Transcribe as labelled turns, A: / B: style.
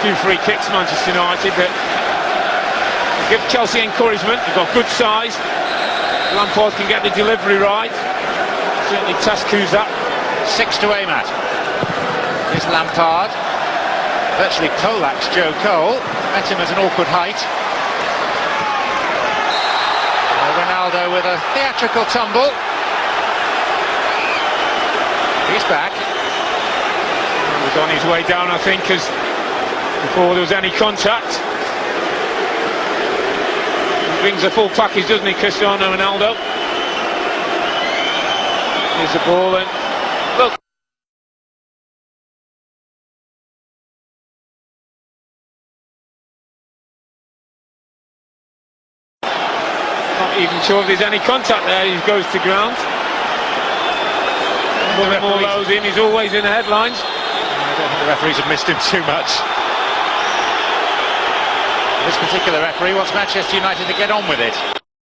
A: few free kicks, Manchester United, but give Chelsea encouragement. They've got good size. Lampard can get the delivery right. Certainly Tascu's that.
B: 6 to aim at. Here's Lampard. Virtually poleaxed Joe Cole. Met him at an awkward height. Ronaldo with a theatrical tumble. He's back.
A: He was on his way down, I think, as before there was any contact. He brings a full package, doesn't he, Cristiano Ronaldo? Here's the ball, and look. Not even sure if there's any contact there. He goes to ground. More lows in, he's always in the headlines.
B: I don't think the referees have missed him too much. This particular referee wants Manchester United to get on with it.